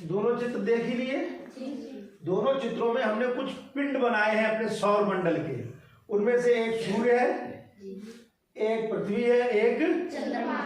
दोनों चित्र देख ही लिए। दोनों चित्रों में हमने कुछ पिंड बनाए हैं अपने सौर मंडल के। उनमें से एक सूर्य है, एक पृथ्वी है, एक चंद्रमा।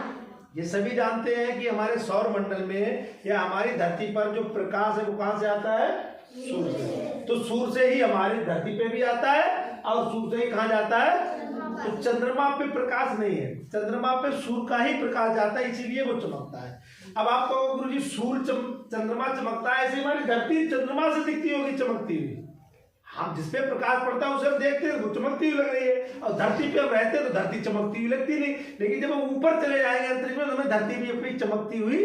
ये सभी जानते हैं कि हमारे सौर मंडल में या हमारी धरती पर जो प्रकाश है वो कहां से आता है? सूर्य से। तो सूर्य से ही हमारी धरती पे भी आता है और सूर्य से ही कहां जाता है? तो चंद्रमा पे प्रकाश नहीं है, चंद्रमा पे सूर्य का ही प्रकाश जाता है, इसीलिए वो चमकता है। अब आप कहो गुरु जी सूर्य चंद्रमा चमकता है, ऐसे हमारी धरती चंद्रमा से दिखती होगी चमकती हुई। हम जिसपे प्रकाश पड़ता है उसे हम देखते हैं वो चमकती हुई लग रही है, और धरती पे हम रहते हैं तो धरती चमकती हुई लगती नहीं। लेकिन जब हम ऊपर चले जाएंगे अंतरिक्ष में तो हमें धरती भी अपनी चमकती हुई,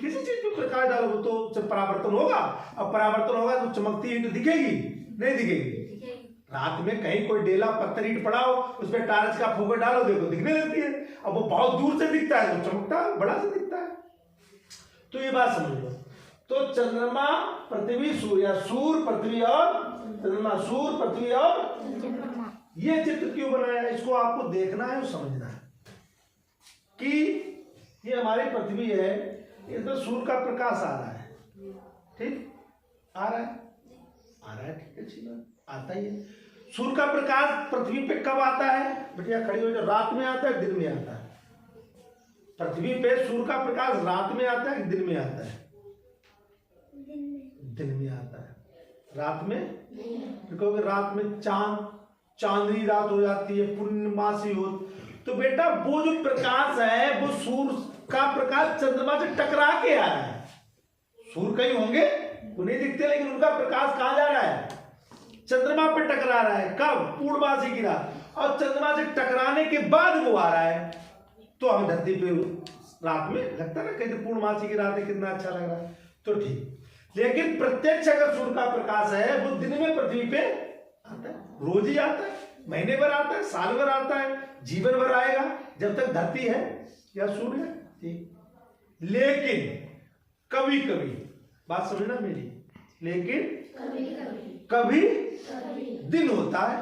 किसी चीज पे प्रकाश डालो तो परावर्तन होगा, और परावर्तन होगा तो चमकती हुई तो दिखेगी नहीं? दिखेगी। रात में कहीं कोई डेला पत्थर ईंट पड़ा हो, उस पर टार्च का फोकस डालो, देखो दिखने लगती है। अब वो बहुत दूर से दिखता है तो चमकता है, बड़ा से दिखता है। तो ये बात समझ लो। तो चंद्रमा पृथ्वी सूर्य, सूर्य पृथ्वी और चंद्रमा, सूर्य पृथ्वी और चंद्रमा। ये चित्र क्यों बनाया है? इसको आपको देखना है और समझना है कि ये हमारी पृथ्वी है, इसमें सूर्य का प्रकाश आ रहा है, ठीक आ रहा है, आ रहा है, ठीक है, अच्छी बात, आता ही है। सूर्य का प्रकाश पृथ्वी पे कब आता है? बेटिया खड़ी हो जाओ। रात में आता है, दिन में आता है? पृथ्वी पे सूर्य का प्रकाश रात में आता है, दिन में आता है? दिन में आता है। रात में क्योंकि रात में चांदनी रात हो जाती है, पूर्णिमासी हो। तो बेटा वो जो प्रकाश है वो सूर्य का प्रकाश चंद्रमा से टकरा के आ रहा है। सूर्य कहीं होंगे वो नहीं दिखते, लेकिन उनका प्रकाश कहां जा रहा है? चंद्रमा पे टकरा रहा है। कब? पूर्णमासी की रात। और चंद्रमा से टकराने के बाद वो आ रहा है, तो हमें धरती पे रात में लगता है ना, कहते पूर्णमासी की रात है, कितना अच्छा लग रहा है, तो ठीक। लेकिन प्रत्यक्ष अगर सूर्य का प्रकाश है वो दिन में पृथ्वी पे आता है, रोज ही आता है, महीने भर आता है, साल भर आता है, जीवन भर आएगा जब तक धरती है या सूर्य है, ठीक। लेकिन कभी कभी, बात समझना मेरी, लेकिन कभी दिन होता है,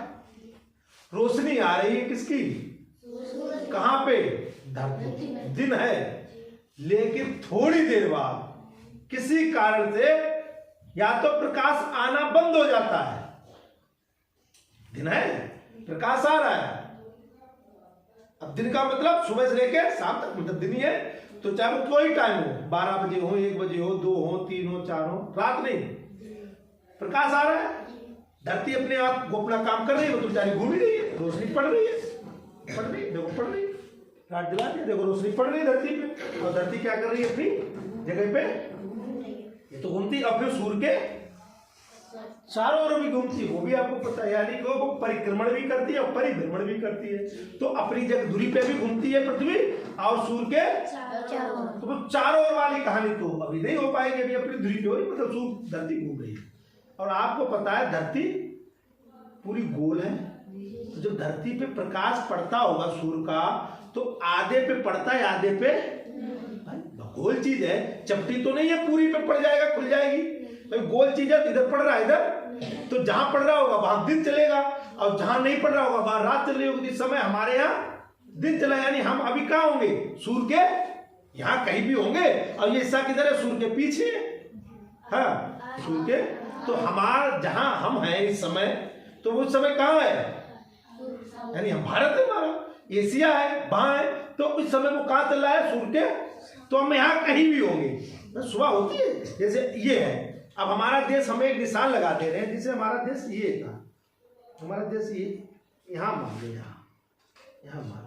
रोशनी आ रही है किसकी? कहां पे? धरती। दिन है, लेकिन थोड़ी देर बाद किसी कारण से या तो प्रकाश आना बंद हो जाता है। दिन है, प्रकाश आ रहा है। अब दिन का मतलब सुबह से लेकर शाम तक, मतलब दिन ही है, तो चाहे वो कोई टाइम हो, 12 बजे हो, 1 बजे हो, 2 हो, 3 हो, 4 हो, रात नहीं, प्रकाश आ रहा है। धरती अपने आप वो अपना काम कर रही है, वो तो बेचारी घूम ही रही है, रोशनी पड़ रही है, पड़ रही, देखो पड़ रही, रात जला के देखो रोशनी पड़ रही है धरती पे, और धरती क्या कर रही है? अपनी जगह पे ये तो घूमती, और फिर सूर्य के चारों ओर भी घूमती है, वो भी आपको पता है, यानी कि वो परिक्रमण भी करती है और परिभ्रमण भी करती है। तो अपनी जगह दूरी पे भी घूमती है पृथ्वी, और सूर्य के तो वो चारों ओर वाली कहानी तो अभी नहीं हो पाएगी, अभी अपनी दूरी पे हो, मतलब सूर्य धरती घूम रही है। और आपको पता है धरती पूरी गोल है, तो जब धरती पे प्रकाश पड़ता होगा सूर्य का, तो आधे पे पड़ता है, आधे पे गोल चीज है, चपटी तो नहीं है पूरी पे पड़ जाएगा, खुल जाएगी, तो गोल चीज है, इधर पड़ रहा है इधर, तो जहां पड़ रहा होगा वहां दिन चलेगा, और जहां नहीं पड़ रहा होगा वहां रात चल रही होगी। इस समय हमारे यहाँ दिन चला, यानी हम अभी कहाँ होंगे? सूर्य के यहाँ कहीं भी होंगे, और ये हिस्सा किधर है? सूर्य के पीछे, हाँ सूर्य के, तो हमारा जहां हम हैं इस समय, तो वो समय कहाँ है? यानी हम भारत है, हमारा एशिया है, वहां है, तो इस समय वो कहाँ चल रहा है? सूर्य के, तो हम यहाँ कहीं भी होंगे। सुबह होती है, जैसे ये है, अब हमारा देश, हमें एक निशान लगा दे रहे हैं, जिसे हमारा देश ये था, हमारा देश ये यहाँ मान लो, यहाँ मान,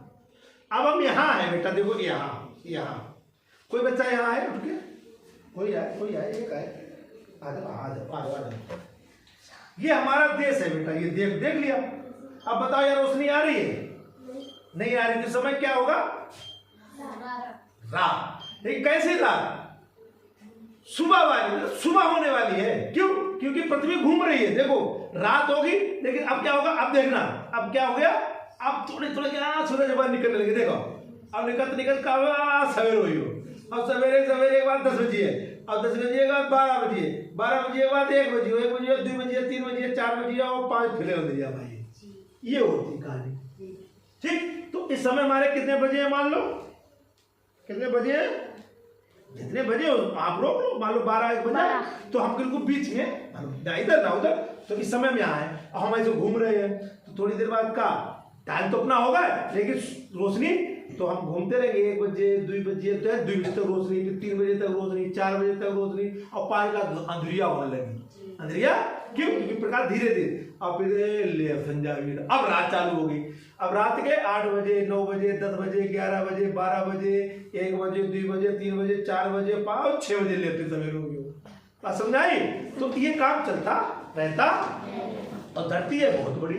अब हम यहाँ है बेटा, देखो यहाँ कोई बच्चा यहाँ है, उठ के कोई आए, एक आए, आ जाओ, ये हमारा देश है बेटा, ये देख लिया। अब बताओ यार, रोशनी आ रही है? नहीं आ रही, तो समय क्या होगा? रात। लेकिन कैसे रात? सुबह वाली, सुबह होने वाली है। क्यों? क्योंकि पृथ्वी घूम रही है, देखो रात होगी, लेकिन अब क्या होगा? अब देखना, अब क्या हो गया? अब थोड़े क्या सूरज बाहर निकलने लगे, देखो अब निकल का सवेरे हुई हो, अब सवेरे के बाद 10 बजे है, अब 10 बजे के बाद 12 बजे, 12 बजे के बाद 1 बजे, 1 बजे 2 बजे, 3 बजे, 4 बजे और 5 फिले हो दिया भाई। ये होती कहानी, ठीक। तो इस समय हमारे कितने बजे हैं? मान लो कितने बजे हैं? जितने बजे हो आप रोक लो, मान लो 12-1 बजे, तो हम बिल्कुल बीच में, ना इधर ना उधर, तो इस समय में यहाँ है और हम ऐसे घूम रहे हैं, तो थोड़ी देर बाद का टाइम तो अपना होगा, लेकिन रोशनी तो हम घूमते रहेंगे। 1 बजे 2 बजे तो 2 बजे तक रोशनी, फिर 3 बजे तक रोशनी, 4 बजे तक रोशनी, और 5 का अंधेरिया होने लगी। अंधेरिया क्यों? क्योंकि प्रकाश धीरे धीरे, और फिर ले अब रात चालू हो गई। अब रात के 8 बजे 9 बजे 10 बजे 11 बजे 12 बजे 1 बजे 2 बजे 3 बजे 4 बजे 5 6 बजे लेते सवेरे हो गए। बात समझाई? तो ये काम चलता रहता, और धरती है बहुत बड़ी,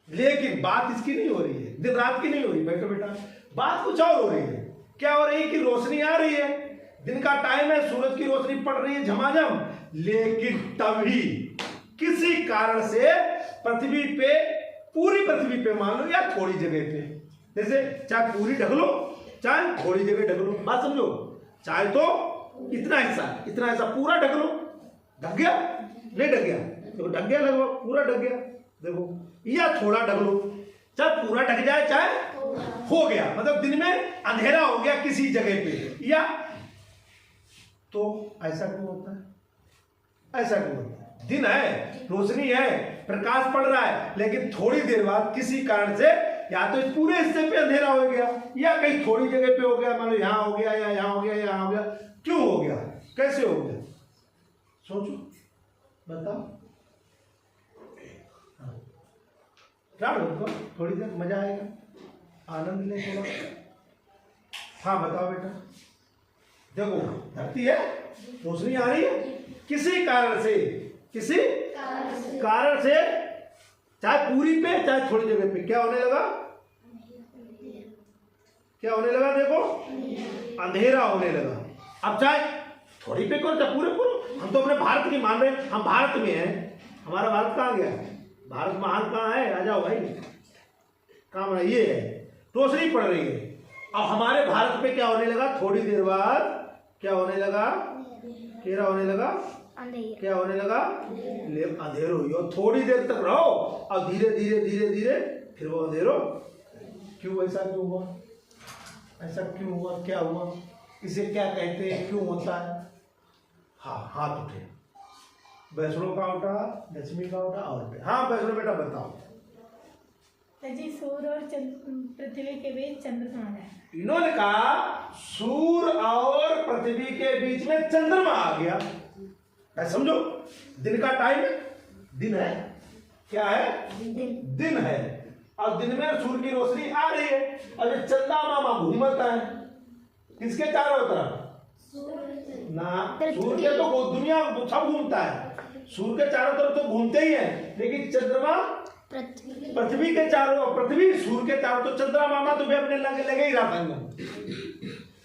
लेकिन बात इसकी नहीं हो रही है, दिन रात की नहीं हो रही बेटा, बात कुछ और हो रही है। क्या हो रही है कि रोशनी आ रही है, दिन का टाइम है, सूरज की रोशनी पड़ रही है झमाझम, लेकिन तभी किसी कारण से पृथ्वी पे, पूरी पृथ्वी पे मान लो या थोड़ी जगह पे, जैसे चाहे पूरी ढक लो चाहे थोड़ी जगह ढक लो, बात समझो, चाहे तो इतना हिस्सा पूरा ढक लो, ढक गया नहीं ढक गया, देखो ढक गया, लगभग पूरा ढक गया, देखो, या थोड़ा ढक लो, चाहे पूरा ढक जाए चाहे हो गया, मतलब दिन में अंधेरा हो गया किसी जगह पे, या तो ऐसा क्यों होता है? ऐसा क्यों होता है? दिन है, रोशनी है, प्रकाश पड़ रहा है, लेकिन थोड़ी देर बाद किसी कारण से या तो इस पूरे हिस्से पे अंधेरा हो गया, या कहीं थोड़ी जगह पे हो गया, मान लो यहाँ हो गया या यहाँ हो गया या यहाँ हो गया। क्यों हो गया, कैसे हो गया, सोचो, बताओ। थोड़ी देर मजा आएगा, आनंद ले थोड़ा। हाँ बताओ बेटा, देखो धरती है, रोशनी आ रही है, किसी कारण से, किसी कारण से, चाहे पूरी पे चाहे थोड़ी जगह पे, क्या होने लगा, क्या होने लगा, देखो अंधेरा होने लगा। अब चाहे थोड़ी पे करो चाहे पूरे करो, हम तो अपने भारत की मान रहे हैं, हम भारत में हैं, हमारा भारत कहाँ गया, भारत महान कहाँ है, आ जाओ भाई, कहाँ ये है, रोशनी पड़ रही है। अब हमारे भारत पे क्या होने लगा, थोड़ी देर बाद क्या होने लगा, क्या होने लगा, क्या होने लगा, अंधेर हुई, और थोड़ी देर तक रहो और धीरे धीरे धीरे धीरे फिर वो अंधेरो। क्यों, ऐसा क्यों हुआ, ऐसा क्यों हुआ, क्या हुआ, इसे क्या कहते हैं, क्यों होता है? हाँ हाथ उठे, वैष्णो का उठा, लक्ष्मी का उठा, और हाँ वैष्णो बेटा बताओ। जी सूर्य और पृथ्वी के बीच चंद्रमा है। इन्होंने कहा सूर्य और पृथ्वी के बीच में चंद्रमा आ गया, समझो, दिन का टाइम है, दिन है, क्या है, दिन है, और दिन में सूर्य की रोशनी आ रही है, और ये चंदा मामा घूमता है किसके चारों तरफ ना, सूर्य के तो दुनिया सब घूमता है, सूर्य के चारों तरफ तो घूमते ही है, लेकिन चंद्रमा पृथ्वी के चारों, पृथ्वी सूर्य के चारों, तो चंद्रमा मामा तो भी अपने लगे ही रहा था,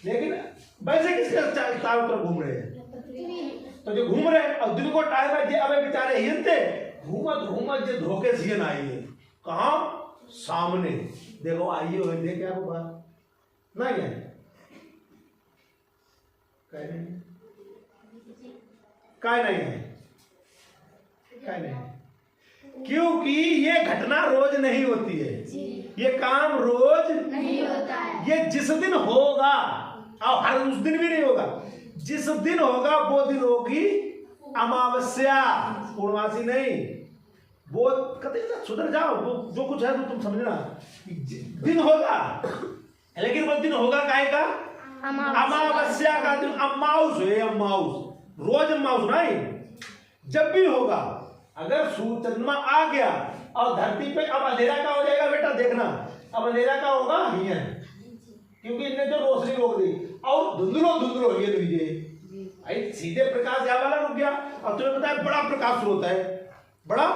लेकिन वैसे किसके चारों तरफ घूम रहे हैं, तो जो घूम रहे हैं, और दिन को टाइम है, अबे बेचारे हिलते घूमत घूमत जो धोखे से ना आइए, कहाँ सामने देखो, आइए हो क्या को बात नहीं है, काय नहीं है, काय नहीं है, क्योंकि ये घटना रोज नहीं होती है, ये काम रोज नहीं होता है, ये जिस दिन होगा, और हर उस दिन भी नहीं होगा, जिस दिन होगा वो दिन होगी अमावस्या, पूर्णमासी नहीं, वो कहते हैं सुधर जाओ, वो जो कुछ है तो तुम समझना, दिन होगा, लेकिन वो दिन होगा काहे का, अमावस्या का दिन, अमाउस है, अमाउस, रोज अमाउस नहीं, जब भी होगा, अगर सूर्य चंद्रमा आ गया और धरती पे, अब अंधेरा का हो जाएगा बेटा, देखना, अब अंधेरा का होगा ये, क्योंकि इनने जो रोशनी रोक दी, और धुंधलो ये लीजिए, सीधे प्रकाश यहाँ वाला रुक गया, और तुम्हें पता है बड़ा प्रकाश स्रोत है, बड़ा,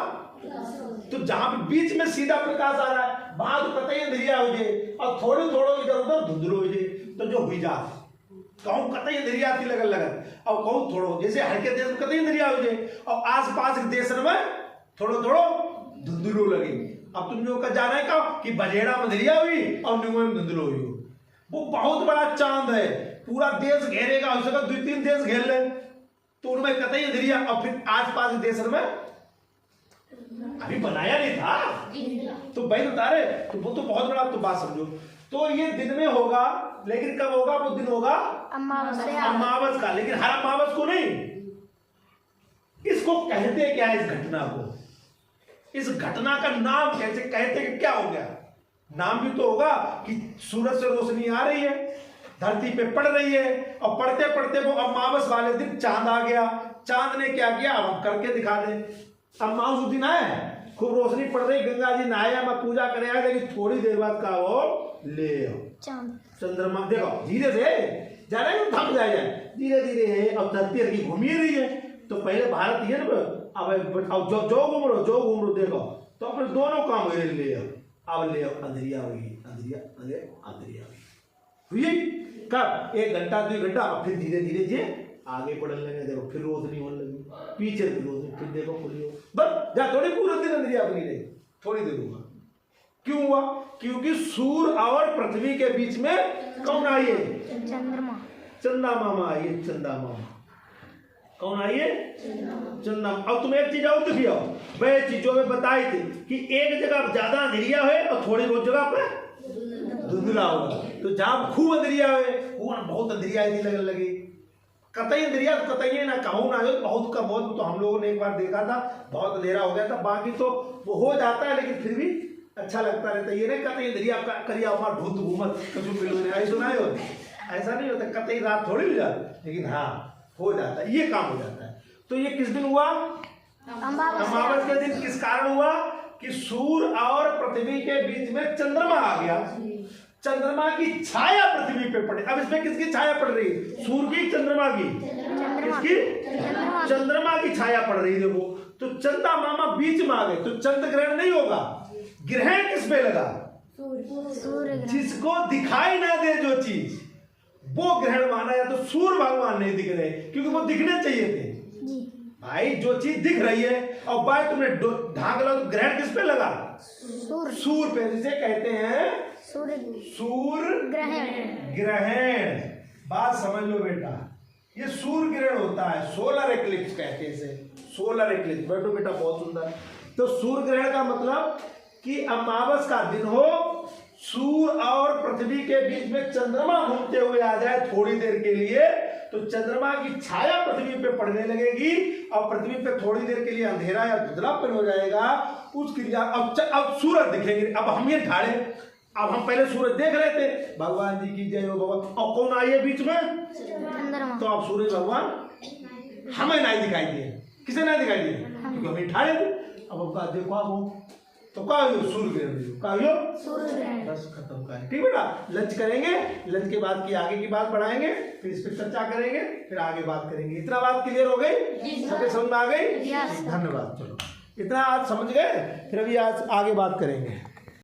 तो जहां पे बीच में सीधा प्रकाश आ रहा है, वहां तो कतई अंधेरिया हो जाए, और थोड़े इधर उधर धुंधलो हो जाए, तो जो हुई जा, कहूँ कतई अंधेरिया आती लगन लगन, और कहूँ थोड़ो, जैसे हल्के देश में कतई अंधेरिया हो जाए, और आस पास के देश में थोड़ो धुंधलो लगे। अब तुम लोग का जाना है का कि बजेड़ा में अंधेरिया हुई और न्यू में धुंधलो हुई, वो बहुत बड़ा चांद है, पूरा देश घेरेगा, हो सका 2-3 देश घेर ले, तो उनमें कतई अंधेरिया, और फिर आस पास के देश में अभी बनाया नहीं था, तो भाई उतारे, तो वो तो बहुत बड़ा, तो बात समझो, तो ये दिन में होगा, लेकिन कब होगा? वो दिन होगा अमावस का, लेकिन हर अमावस को नहीं। इसको कहते क्या है? इस घटना को, इस घटना का नाम कैसे कहते कि क्या हो गया? नाम भी तो होगा कि सूरज से रोशनी आ रही है, धरती पे पड़ रही है, और पढ़ते पढ़ते वो अमावस वाले दिन चांद आ गया। चांद ने क्या किया? अब हम करके दिखा दें। अमावस दिन आए, खूब रोशनी पड़ रही, गंगा जी नहाया, मैं पूजा करे आया, लेकिन थोड़ी देर बाद का वो ले आओ चंद्रमा। देखो धीरे से ज्यादा थक जाए, धीरे धीरे है। अब धरती हल्की घूमी रही है, तो पहले भारत ये ना, अब जो घूम रो देखो, तो अपने दोनों काम हुए। ले आओ, अब ले आओ, अंधेरिया हुई, अंधेरिया हुई। कब? 1 घंटा 2 घंटा, अब फिर धीरे धीरे जे आगे बढ़ने लगे। देखो फिर रोशनी होने लगी, पीछे फिर रोशनी, फिर देखो खुली हो, बस जा थोड़ी पूरा दिन अंधेरिया बनी रही, थोड़ी देर हुआ। क्यों हुआ? क्योंकि सूर्य और पृथ्वी के बीच में कौन आई है? चंदा मामा आई है। चंदा मामा कौन आई है? चंदा। अब तुम एक चीज और देखिए, वह चीजों में बताई थी कि एक जगह ज्यादा अंधेरिया है और थोड़ी बहुत जगह पर धुंधला होगा। तो जहां खूब अंधेरिया है, वो बहुत अंधेरिया लगने लगी। कतई अंधेरिया तो कतई ना कहूँ ना, बहुत का बहुत। तो हम लोगों ने एक बार देखा था, बहुत अंधेरा हो गया था। बाकी तो वो हो जाता है, लेकिन फिर भी अच्छा लगता रहता है। ये नहीं कतई अंधेरिया करिया वहां ढूंढ घूमत कभी मिलो नहीं, सुना है? ऐसा नहीं होता, कतई रात थोड़ी हो जाती, लेकिन हाँ हो जाता है, ये काम हो जाता है। तो ये किस दिन हुआ? अमावस के दिन। किस कारण हुआ? कि सूर्य और पृथ्वी के बीच में चंद्रमा आ गया। चंद्रमा की छाया पृथ्वी पे पड़े। अब इसमें किसकी छाया पड़ रही है? सूर्य की, चंद्रमा की? किसकी? चंद्रमा की छाया पड़ रही है। देखो तो चंदा मामा बीच में आ गए, तो चंद्र ग्रहण नहीं होगा। ग्रहण किस पे लगा? जिसको दिखाई ना दे जो चीज, वो ग्रहण माना है। तो सूर्य भगवान नहीं दिख रहे, क्योंकि वो दिखने चाहिए थे भाई। जो चीज दिख रही है और भाई तुमने ढांक लो, तो ग्रहण किस पे लगा? सूर्य पे, जिसे कहते हैं सूर्य ग्रहण। बात समझ लो बेटा, ये सूर्य ग्रहण होता है, सोलर एक्लिप्स कहते हैं इसे, सोलर एक्लिप्स। बैठो बेटा, बहुत सुंदर। तो सूर्य ग्रहण का मतलब कि अमावस का दिन हो, सूर्य और पृथ्वी के बीच में चंद्रमा घूमते हुए आ जाए थोड़ी देर के लिए, तो चंद्रमा की छाया पृथ्वी पे पड़ने लगेगी और पृथ्वी पे थोड़ी देर के लिए अंधेरा या धुंधलापन हो जाएगा। उस क्रिया अब सूरज दिखेंगे। अब हम ये ठाड़े, अब हम पहले सूरज देख रहे थे, भगवान जी की जय हो भगवान। और कौन आई है बीच में? तो अब सूरज भगवान हमें नहीं दिखाई दिए। किसे नहीं दिखाई दिए? क्योंकि हम ठाड़े थे। अब देखो आप तो का सूर्य ग्रहण, बस खत्म का है। ठीक बेटा, लंच करेंगे, लंच के बाद की आगे की बात बढ़ाएंगे, फिर इस पर चर्चा करेंगे, फिर आगे बात करेंगे। इतना बात क्लियर हो गई? सबके समझ में आ गई? धन्यवाद। चलो इतना आज समझ गए, फिर अभी आज आगे बात करेंगे।